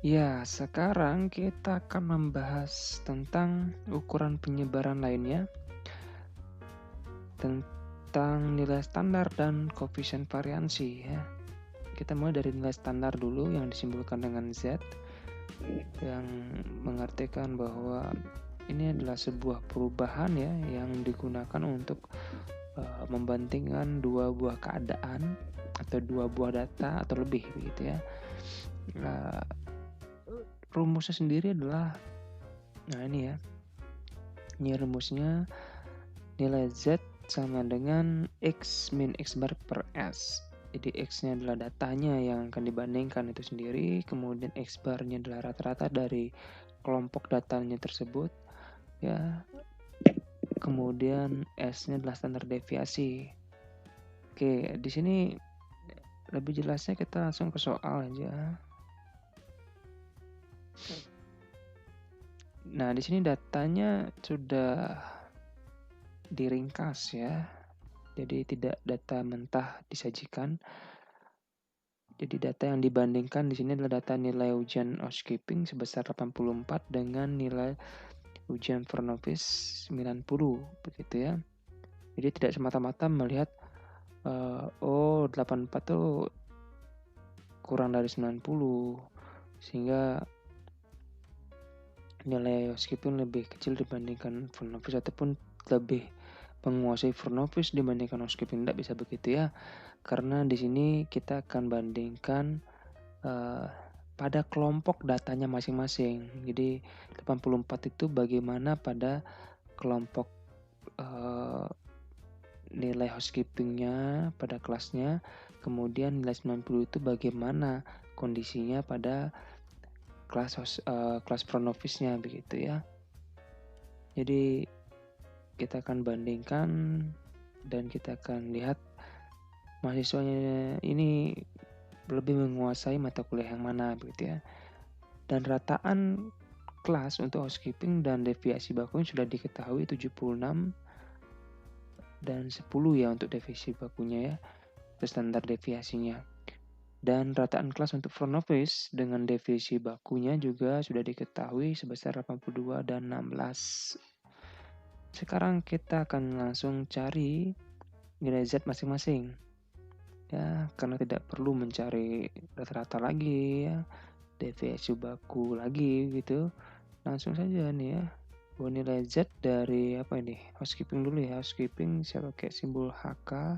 Ya, sekarang kita akan membahas tentang ukuran penyebaran lainnya, tentang nilai standar dan koefisien variansi ya. Kita mulai dari nilai standar dulu yang disimbolkan dengan Z, yang mengartikan bahwa ini adalah sebuah perubahan ya yang digunakan untuk membandingkan dua buah keadaan atau dua buah data atau lebih begitu ya. Nah, rumusnya sendiri adalah, nah ini ya, ini rumusnya nilai Z sama dengan X min X bar per S. Jadi X-nya adalah datanya yang akan dibandingkan itu sendiri, kemudian X bar-nya adalah rata-rata dari kelompok datanya tersebut, ya. Kemudian S-nya adalah standar deviasi. Oke, di sini lebih jelasnya kita langsung ke soal aja. Nah, di sini datanya sudah diringkas ya. Jadi tidak data mentah disajikan. Jadi data yang dibandingkan di sini adalah data nilai ujian housekeeping sebesar 84 dengan nilai ujian for novice 90 begitu ya. Jadi tidak semata-mata melihat 84 tuh kurang dari 90 sehingga nilai housekeeping lebih kecil dibandingkan for novice ataupun lebih menguasai for novice dibandingkan housekeeping. Tidak bisa begitu ya. Karena di sini kita akan bandingkan pada kelompok datanya masing-masing. Jadi 84 itu bagaimana pada kelompok nilai housekeepingnya pada kelasnya, kemudian nilai 90 itu bagaimana kondisinya pada kelas front office-nya begitu ya. Jadi kita akan bandingkan dan kita akan lihat mahasiswanya ini lebih menguasai mata kuliah yang mana begitu ya. Dan rataan kelas untuk housekeeping dan deviasi bakunya sudah diketahui 76 dan 10 ya untuk deviasi bakunya ya, itu standar deviasinya. Dan rataan kelas untuk front office dengan deviasi bakunya juga sudah diketahui sebesar 82 dan 16. Sekarang kita akan langsung cari nilai Z masing-masing. Ya, karena tidak perlu mencari rata-rata lagi ya, deviasi baku lagi gitu. Langsung saja nih ya. Buat nilai Z dari apa ini? Housekeeping dulu ya. Housekeeping saya pakai simbol HK.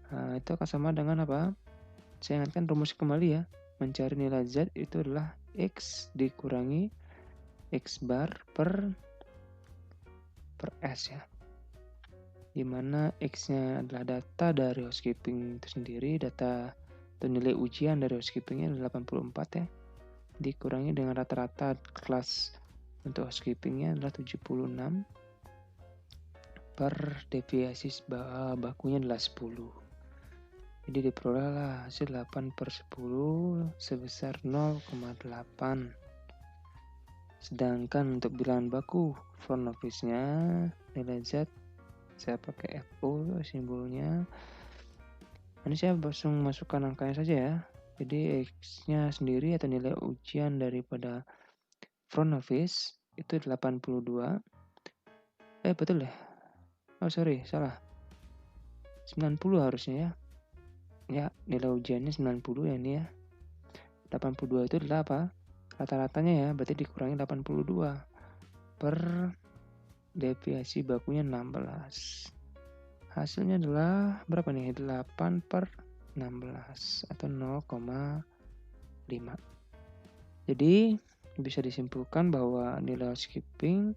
Nah, itu akan sama dengan apa? Saya ingatkan rumus kembali ya. Mencari nilai Z itu adalah X dikurangi X bar per S ya. Dimana X-nya adalah data dari housekeeping itu sendiri, data atau nilai ujian dari housekeepingnya adalah 84 ya. Dikurangi dengan rata-rata kelas untuk housekeepingnya adalah 76 per deviasi bakunya adalah 10. Jadi diperolehlah hasil 8 per 10 sebesar 0,8. Sedangkan untuk bilangan baku front office-nya nilai Z saya pakai FO simbolnya. Ini saya langsung masukkan angkanya saja ya. Jadi X-nya sendiri atau nilai ujian daripada front office itu 82. Betul ya? Oh sorry, salah. 90 harusnya ya. Ya, nilai ujiannya 90 ya ini ya. 82 itu adalah apa? Rata-ratanya ya, berarti dikurangi 82 per deviasi bakunya 16. Hasilnya adalah berapa nih? 8 per 16 atau 0,5. Jadi bisa disimpulkan bahwa nilai housekeeping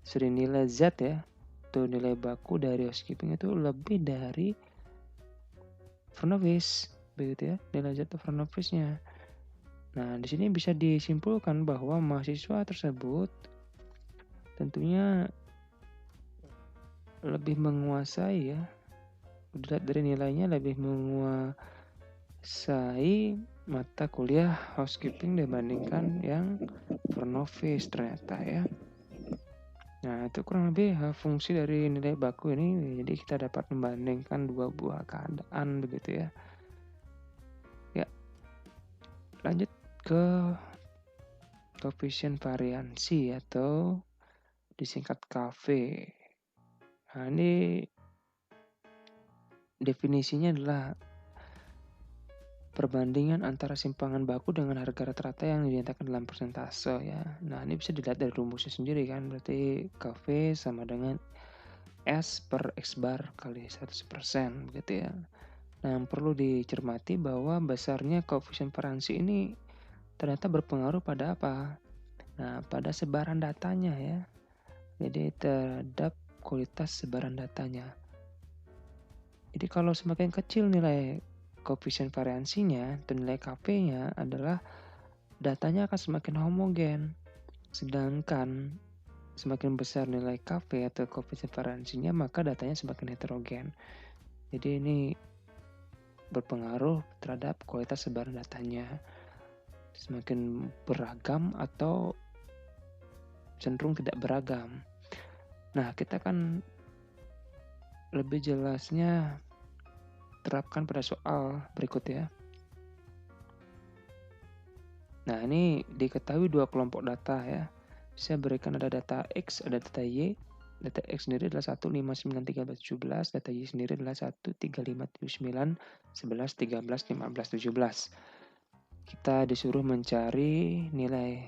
seri nilai Z ya, atau nilai baku dari housekeeping itu lebih dari front office begitu ya, nilai Z atau front office-nya. Nah, di sini bisa disimpulkan bahwa mahasiswa tersebut tentunya lebih menguasai ya, dilihat dari nilainya lebih menguasai mata kuliah housekeeping dibandingkan yang front office ternyata ya. Nah, itu kurang lebih fungsi dari nilai baku ini. Jadi kita dapat membandingkan dua buah keadaan begitu ya. Ya, lanjut ke koefisien variansi atau disingkat KV. Nah, ini definisinya adalah perbandingan antara simpangan baku dengan harga rata-rata yang dinyatakan dalam persentase ya. Nah, ini bisa dilihat dari rumusnya sendiri kan. Berarti KV sama dengan S per X bar kali 100% gitu ya. Nah, yang perlu dicermati bahwa besarnya koefisien variansi ini ternyata berpengaruh pada apa? Nah, pada sebaran datanya ya. Jadi terhadap kualitas sebaran datanya. Jadi kalau semakin kecil nilai koefisien variansinya atau nilai KV-nya adalah datanya akan semakin homogen. Sedangkan semakin besar nilai KV atau koefisien variansinya maka datanya semakin heterogen. Jadi ini berpengaruh terhadap kualitas sebaran datanya. Semakin beragam atau cenderung tidak beragam. Nah, kita kan lebih jelasnya terapkan pada soal berikut ya. Nah, ini diketahui dua kelompok data ya. Saya berikan ada data X, ada data Y. Data X sendiri adalah 1, 5, 9, 13, 17. Data Y sendiri adalah 1, 3, 5, 7, 9, 11, 13, 15, 17. Kita disuruh mencari nilai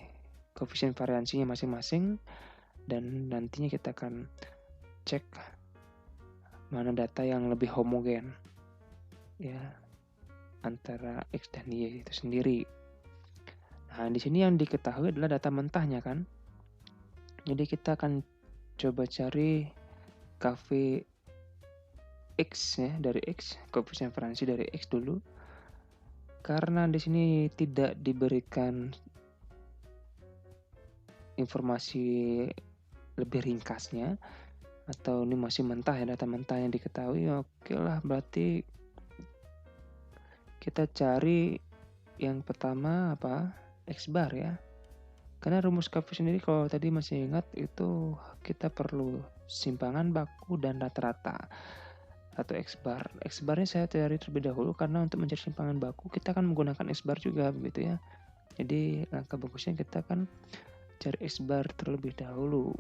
koefisien variansinya masing-masing. Dan nantinya kita akan cek mana data yang lebih homogen ya antara X dan Y itu sendiri. Nah, di sini yang diketahui adalah data mentahnya kan. Jadi kita akan coba cari KV X ya, dari X, koefisien variansi dari X dulu. Karena di sini tidak diberikan informasi lebih ringkasnya atau ini masih mentah ya, data mentah yang diketahui. Oke lah, berarti kita cari yang pertama apa? X bar ya. Karena rumus KV sendiri kalau tadi masih ingat itu kita perlu simpangan baku dan rata-rata atau X bar. X barnya saya cari terlebih dahulu karena untuk mencari simpangan baku kita akan menggunakan X bar juga begitu ya. Jadi langkah bagusnya kita akan cari X bar terlebih dahulu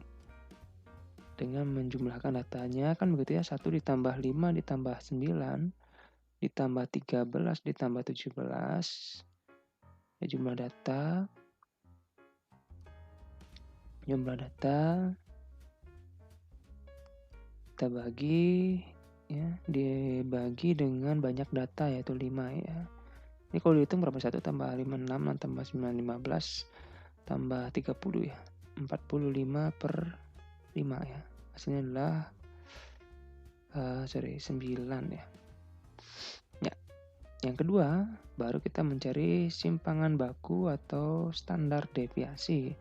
dengan menjumlahkan datanya kan begitu ya. 1 ditambah 5 ditambah 9 ditambah 13 ditambah 17 ya, jumlah data kita bagi ya, dibagi dengan banyak data yaitu 5 ya. Ini kalau dihitung berapa? 1 tambah 5 6 tambah 9 15 tambah 30 ya. 45 per 5 ya. Hasilnya adalah 9 ya. Ya. Yang kedua, baru kita mencari simpangan baku atau standar deviasi.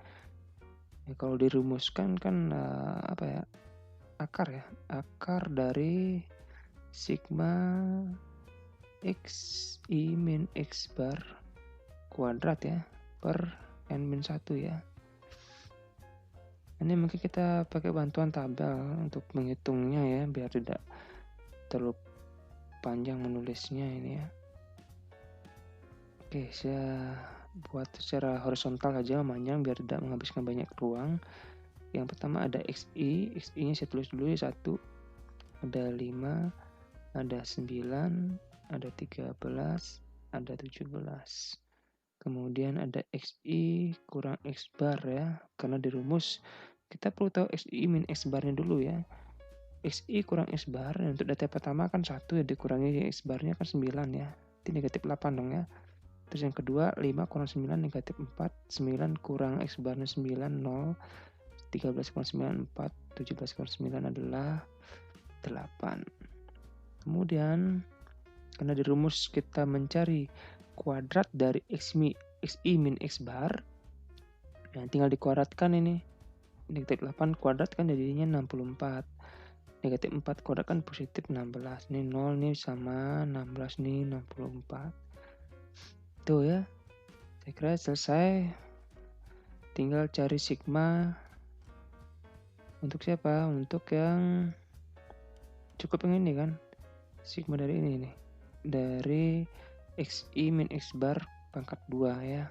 Ya, kalau dirumuskan kan apa ya? Akar dari sigma X I min X bar kuadrat ya per N-1 ya. Ini mungkin kita pakai bantuan tabel untuk menghitungnya ya biar tidak terlalu panjang menulisnya ini ya. Oke, saya buat secara horizontal aja panjang biar tidak menghabiskan banyak ruang. Yang pertama ada XI-nya saya tulis dulu ya 1, ada 5, ada 9, ada 13, ada 17. Kemudian ada XI kurang X bar ya, karena di rumus kita perlu tahu XI min X barnya dulu ya. XI kurang X bar, untuk data pertama kan 1 ya, dikurangi X barnya kan 9 ya, itu negatif 8 dong ya. Terus yang kedua 5 kurang 9 negatif 4, 9 kurang X barnya 9, 0, 13 kurang 9, 4, 17 kurang 9 adalah 8. Kemudian karena di rumus kita mencari kuadrat dari XI min X bar, nah tinggal dikuadratkan ini. Negatif 8 kuadrat kan jadinya 64. Negatif 4 kuadrat kan positif 16. Ini 0 nih sama 16 nih 64. Tuh ya. Saya kira selesai. Tinggal cari sigma. Untuk siapa? Untuk yang cukup yang ini kan. Sigma dari ini nih. Dari XI min X bar pangkat 2 ya.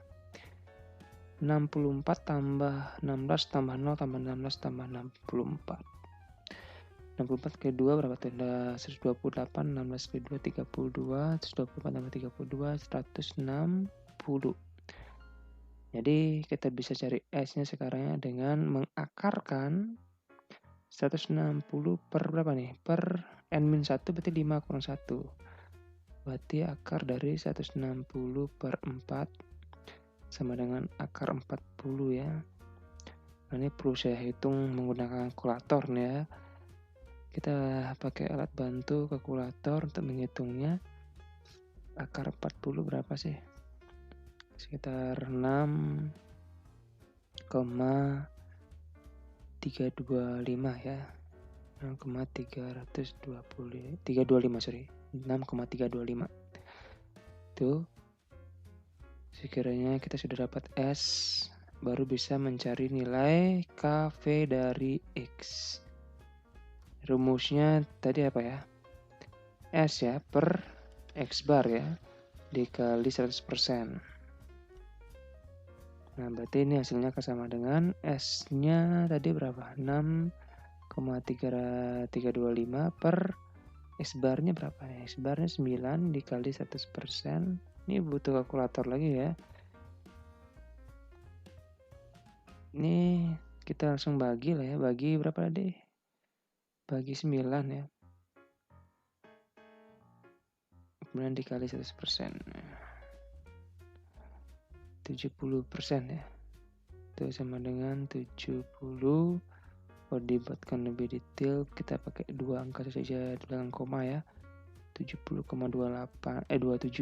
64 tambah 16 tambah 0 tambah 16 tambah 64. 64 ke 2 berapa tuh? 128, 16 ke 2 32, 124 tambah 32 160. Jadi kita bisa cari S-nya sekarang ya dengan mengakarkan 160 per berapa nih? Per N-1 berarti 5 kurang 1. Berarti akar dari 160 per 4 sama dengan akar 40 ya. Nah, ini perlu saya hitung menggunakan kalkulator nih ya. Kita pakai alat bantu kalkulator untuk menghitungnya. Akar 40 berapa sih? Sekitar 6,325 ya. 6,325 sorry. 6,325. Tuh. Sekiranya kita sudah dapat S, baru bisa mencari nilai KV dari X. Rumusnya tadi apa ya? S ya, per X bar ya, dikali 100%. Nah, berarti ini hasilnya sama dengan S-nya tadi berapa? 6,325 per X barnya berapa ya? X barnya 9 dikali 100%. Ini butuh kalkulator lagi ya. Ini kita langsung bagi lah ya. Bagi berapa tadi? Bagi 9 ya. Kemudian dikali 100%. 70% ya. Itu sama dengan 70. Kalau dibuatkan lebih detail, kita pakai 2 angka saja dengan koma ya. 27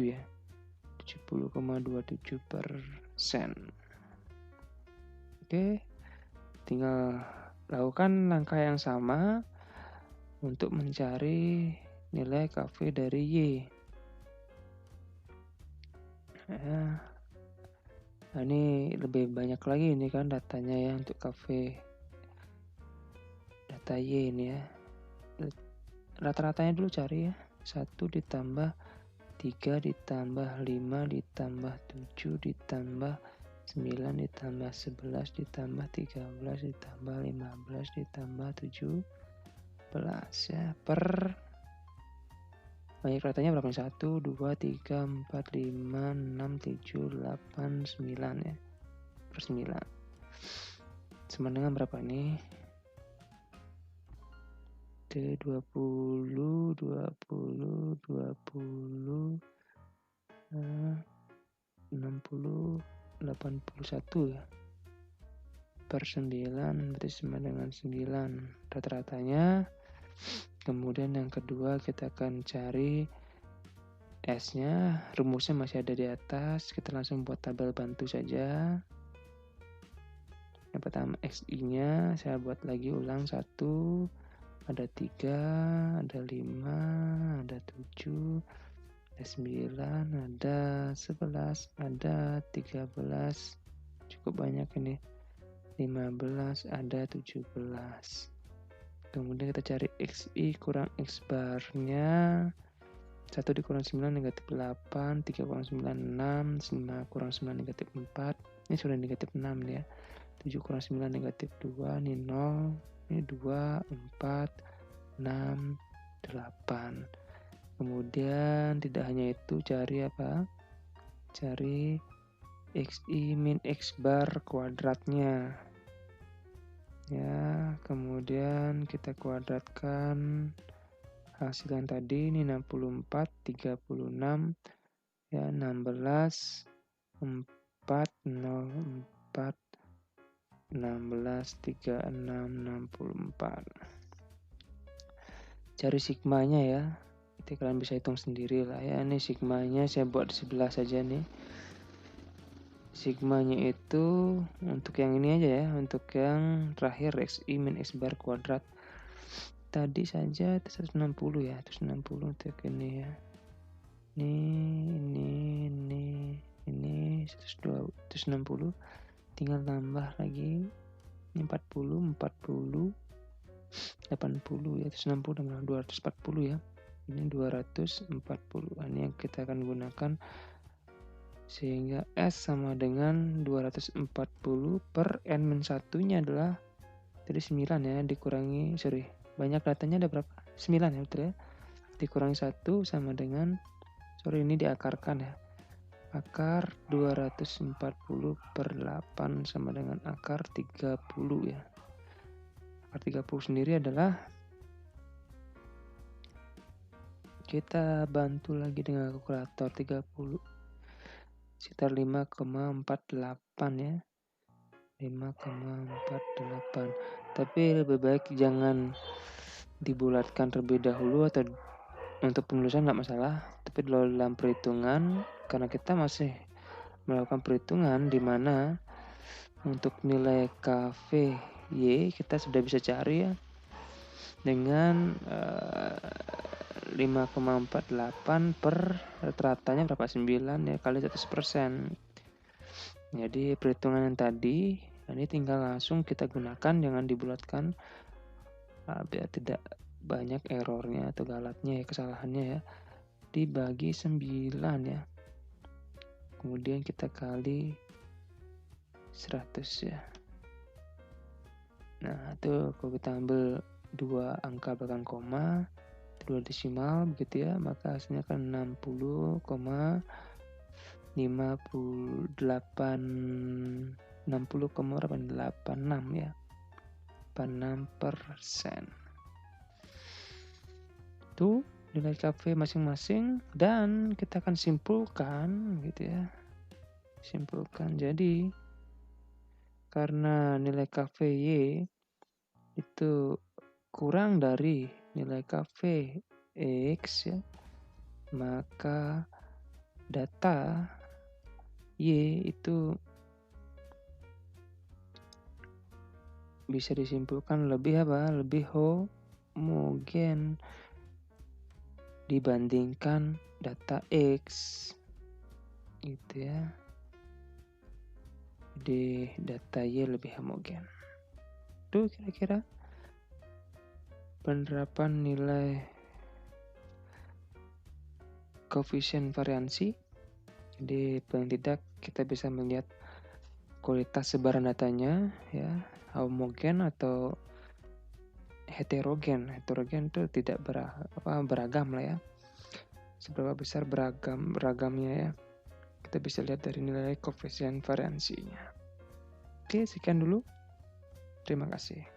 ya. 70,27%. Oke. Tinggal lakukan langkah yang sama untuk mencari nilai KV dari Y. Nah, ini lebih banyak lagi ini kan datanya ya untuk KV. Data Y ini ya. Rata-ratanya dulu cari ya. 1 ditambah 3 ditambah 5 ditambah 7 ditambah 9 ditambah 11 ditambah 13 ditambah 15 ditambah 17 ya per banyak ratanya berapa? 1, 2, 3, 4, 5, 6, 7, 8, 9 ya per 9 sama dengan berapa nih? 20, 20, 20, 60, 81 ya per 9 berarti sama dengan 9 rata-ratanya. Kemudian yang kedua kita akan cari S-nya, rumusnya masih ada di atas, kita langsung buat tabel bantu saja. Yang pertama XI-nya saya buat lagi ulang 1, ada 3, ada 5, ada 7, ada 9, ada 11, ada 13, cukup banyak ini, 15, ada 17. Kemudian kita cari XI kurang X barnya, 1 dikurang 9 negatif 8, 3 kurang 9 6, 5 kurang 9 negatif 4, ini sudah negatif 6 ya, 7 kurang 9 negatif 2, ini 0, ini 2, 4, 6, 8. Kemudian tidak hanya itu, cari apa? Cari XI min X bar kuadratnya. Ya, kemudian kita kuadratkan hasil yang tadi, ini 64, 36, ya 16, 4, 0, 4, 16, 36, 64. Cari sigmanya ya. Itu kalian bisa hitung sendiri lah ya. Ini sigmanya saya buat di sebelah saja nih. Sigmanya itu untuk yang ini aja ya. Untuk yang terakhir XI min X bar kuadrat. Tadi saja 160 ya. 160 untuk ini ya. Ini 160. Tinggal tambah lagi. Ini 40, 80, 80 ya. 160 tambah 240 ya. Ini 240. Ini yang kita akan gunakan Sehingga S sama dengan 240 per N-1 nya adalah jadi 9 ya, dikurangi, banyak datanya ada berapa? 9 ya, betul ya. Dikurangi 1 sama dengan, ini diakarkan ya. Akar 240 per 8 sama dengan akar 30 ya. Akar 30 sendiri adalah, kita bantu lagi dengan kalkulator, 30 sekitar 5,48 ya. 5,48. Tapi lebih baik jangan dibulatkan terlebih dahulu, atau untuk penulisan nggak masalah, tapi dalam perhitungan, karena kita masih melakukan perhitungan di mana untuk nilai KVY kita sudah bisa cari ya dengan 5,48 per rata-ratanya berapa, 9 ya, kali 100%. Jadi perhitungan yang tadi ini tinggal langsung kita gunakan, jangan dibulatkan biar tidak banyak errornya atau galatnya ya, kesalahannya ya. Dibagi 9 ya, kemudian kita kali 100 ya. Nah itu kalau kita ambil 2 angka belakang koma, 2 desimal begitu ya, maka hasilnya kan 60,86 ya, 86%. Itu nilai KV masing-masing, dan kita akan simpulkan gitu ya. Simpulkan, jadi karena nilai KVY itu kurang dari nilai KVX ya, maka data Y itu bisa disimpulkan lebih homogen dibandingkan data X gitu ya. Jadi data Y lebih homogen. Itu kira-kira penerapan nilai koefisien variansi. Jadi paling tidak kita bisa melihat kualitas sebaran datanya ya, homogen atau heterogen. Heterogen itu tidak beragam lah ya. Seberapa besar beragamnya ya, kita bisa lihat dari nilai koefisien variansinya. Oke, sekian dulu. Terima kasih.